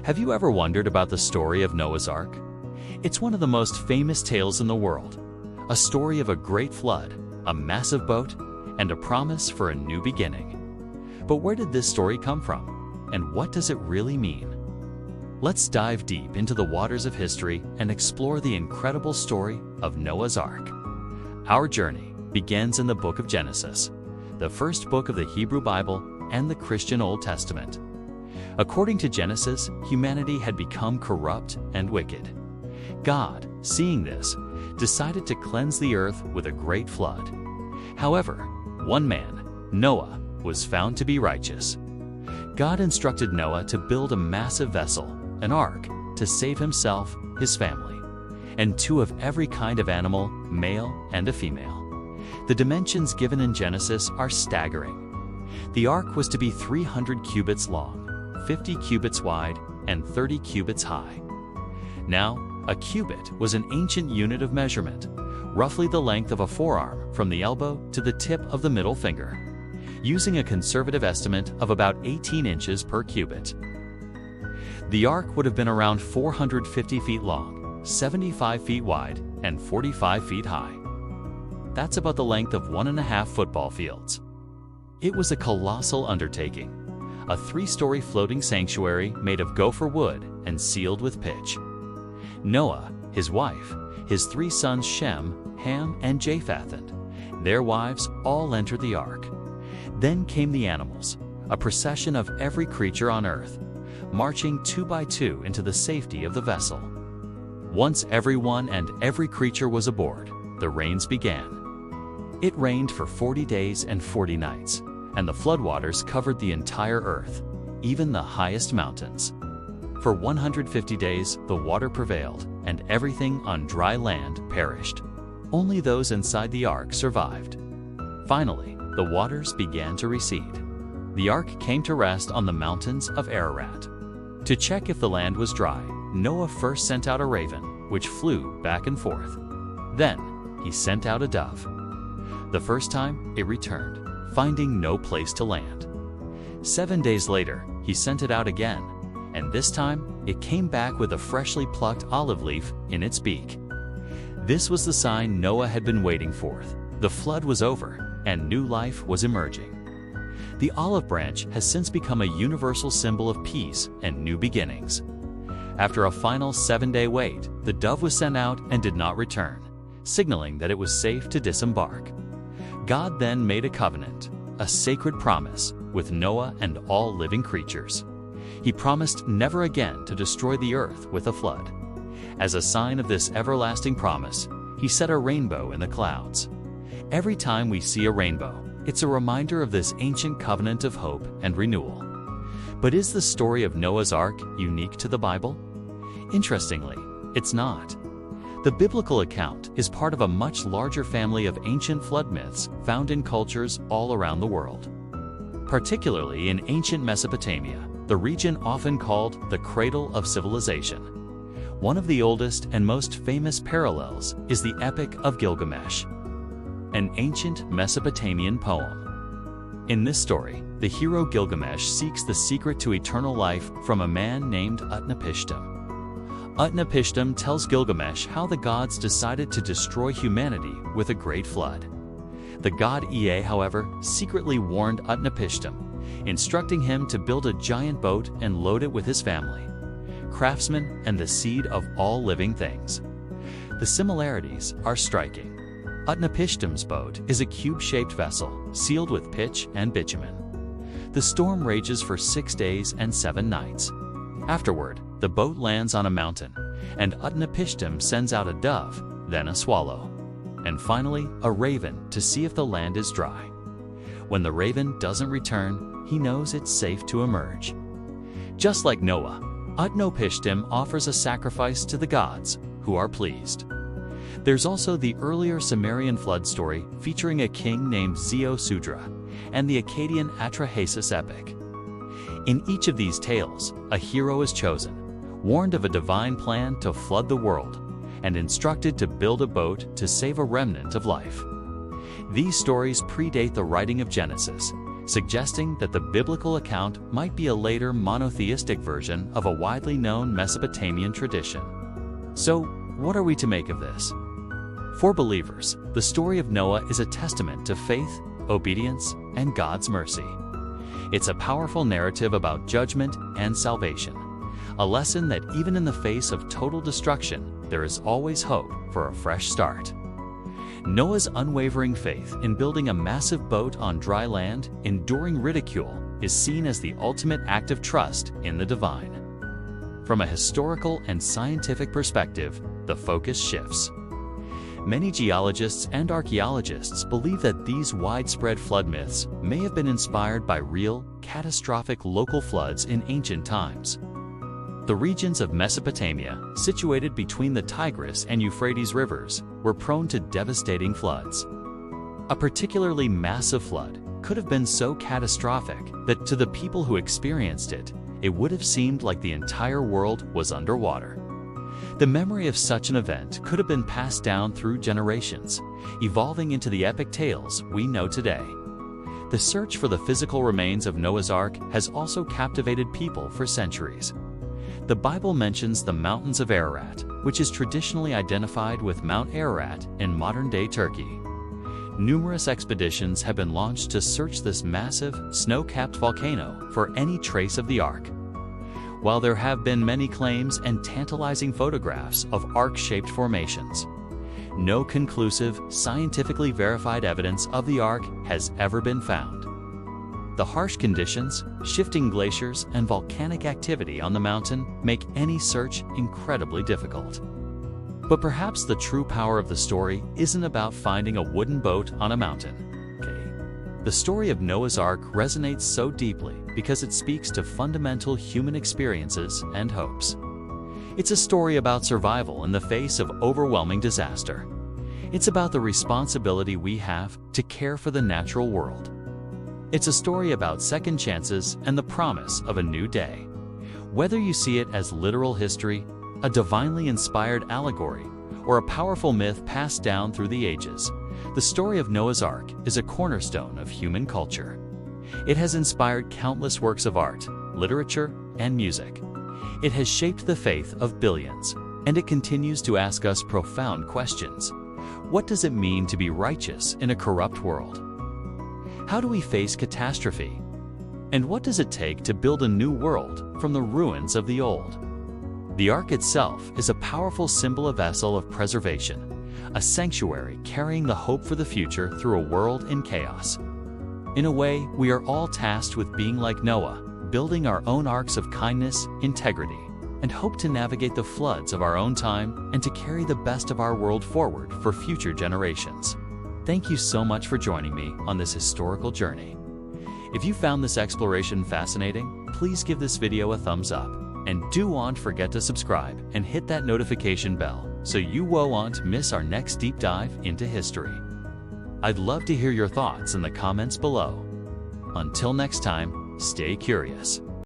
Have you ever wondered about the story of Noah's Ark? It's one of the most famous tales in the world, a story of a great flood, a massive boat, and a promise for a new beginning. But where did this story come from? And what does it really mean? Let's dive deep into the waters of history and explore the incredible story of Noah's Ark. Our journey begins in the book of Genesis, the first book of the Hebrew Bible and the Christian Old Testament. According to Genesis, humanity had become corrupt and wicked. God, seeing this, decided to cleanse the earth with a great flood. However, one man, Noah, was found to be righteous. God instructed Noah to build a massive vessel, an ark, to save himself, his family, and two of every kind of animal, male and a female. The dimensions given in Genesis are staggering. The ark was to be 300 cubits long, 50 cubits wide, and 30 cubits high. Now, a cubit was an ancient unit of measurement, roughly the length of a forearm from the elbow to the tip of the middle finger, using a conservative estimate of about 18 inches per cubit. The ark would have been around 450 feet long, 75 feet wide, and 45 feet high. That's about the length of 1.5 football fields. It was a colossal undertaking, a 3-story floating sanctuary made of gopher wood and sealed with pitch. Noah, his wife, his 3 sons Shem, Ham, and Japheth, and their wives all entered the ark. Then came the animals, a procession of every creature on earth, marching 2 by 2 into the safety of the vessel. Once everyone and every creature was aboard, the rains began. It rained for 40 days and 40 nights, and the floodwaters covered the entire earth, even the highest mountains. For 150 days, the water prevailed, and everything on dry land perished. Only those inside the ark survived. Finally, the waters began to recede. The ark came to rest on the mountains of Ararat. To check if the land was dry, Noah first sent out a raven, which flew back and forth. Then, he sent out a dove. The first time, it returned, finding no place to land. 7 days later, he sent it out again, and this time, it came back with a freshly plucked olive leaf in its beak. This was the sign Noah had been waiting for. The flood was over, and new life was emerging. The olive branch has since become a universal symbol of peace and new beginnings. After a final 7-day wait, the dove was sent out and did not return, signaling that it was safe to disembark. God then made a covenant, a sacred promise, with Noah and all living creatures. He promised never again to destroy the earth with a flood. As a sign of this everlasting promise, he set a rainbow in the clouds. Every time we see a rainbow, it's a reminder of this ancient covenant of hope and renewal. But is the story of Noah's Ark unique to the Bible? Interestingly, it's not. The biblical account is part of a much larger family of ancient flood myths found in cultures all around the world. Particularly in ancient Mesopotamia, the region often called the cradle of civilization. One of the oldest and most famous parallels is the Epic of Gilgamesh, an ancient Mesopotamian poem. In this story, the hero Gilgamesh seeks the secret to eternal life from a man named Utnapishtim. Utnapishtim tells Gilgamesh how the gods decided to destroy humanity with a great flood. The god Ea, however, secretly warned Utnapishtim, instructing him to build a giant boat and load it with his family, craftsmen, and the seed of all living things. The similarities are striking. Utnapishtim's boat is a cube-shaped vessel sealed with pitch and bitumen. The storm rages for 6 days and 7 nights. Afterward, the boat lands on a mountain, and Utnapishtim sends out a dove, then a swallow, and finally a raven to see if the land is dry. When the raven doesn't return, he knows it's safe to emerge. Just like Noah, Utnapishtim offers a sacrifice to the gods, who are pleased. There's also the earlier Sumerian flood story featuring a king named Zeo-Sudra and the Akkadian Atrahasis epic. In each of these tales, a hero is chosen, warned of a divine plan to flood the world, and instructed to build a boat to save a remnant of life. These stories predate the writing of Genesis, suggesting that the biblical account might be a later monotheistic version of a widely known Mesopotamian tradition. So, what are we to make of this? For believers, the story of Noah is a testament to faith, obedience, and God's mercy. It's a powerful narrative about judgment and salvation, a lesson that even in the face of total destruction, there is always hope for a fresh start. Noah's unwavering faith in building a massive boat on dry land, enduring ridicule, is seen as the ultimate act of trust in the divine. From a historical and scientific perspective, the focus shifts. Many geologists and archaeologists believe that these widespread flood myths may have been inspired by real, catastrophic local floods in ancient times. The regions of Mesopotamia, situated between the Tigris and Euphrates rivers, were prone to devastating floods. A particularly massive flood could have been so catastrophic that to the people who experienced it, it would have seemed like the entire world was underwater. The memory of such an event could have been passed down through generations, evolving into the epic tales we know today. The search for the physical remains of Noah's Ark has also captivated people for centuries. The Bible mentions the mountains of Ararat, which is traditionally identified with Mount Ararat in modern-day Turkey. Numerous expeditions have been launched to search this massive, snow-capped volcano for any trace of the Ark. While there have been many claims and tantalizing photographs of Ark-shaped formations, no conclusive, scientifically verified evidence of the Ark has ever been found. The harsh conditions, shifting glaciers, and volcanic activity on the mountain make any search incredibly difficult. But perhaps the true power of the story isn't about finding a wooden boat on a mountain. The story of Noah's Ark resonates so deeply because it speaks to fundamental human experiences and hopes. It's a story about survival in the face of overwhelming disaster. It's about the responsibility we have to care for the natural world. It's a story about second chances and the promise of a new day. Whether you see it as literal history, a divinely inspired allegory, or a powerful myth passed down through the ages, the story of Noah's Ark is a cornerstone of human culture. It has inspired countless works of art, literature, and music. It has shaped the faith of billions, and it continues to ask us profound questions. What does it mean to be righteous in a corrupt world? How do we face catastrophe? And what does it take to build a new world from the ruins of the old? The Ark itself is a powerful symbol, a vessel of preservation, a sanctuary carrying the hope for the future through a world in chaos. In a way, we are all tasked with being like Noah, building our own arks of kindness, integrity, and hope to navigate the floods of our own time and to carry the best of our world forward for future generations. Thank you so much for joining me on this historical journey. If you found this exploration fascinating, please give this video a thumbs up, and do not forget to subscribe and hit that notification bell so you won't miss our next deep dive into history. I'd love to hear your thoughts in the comments below. Until next time, stay curious.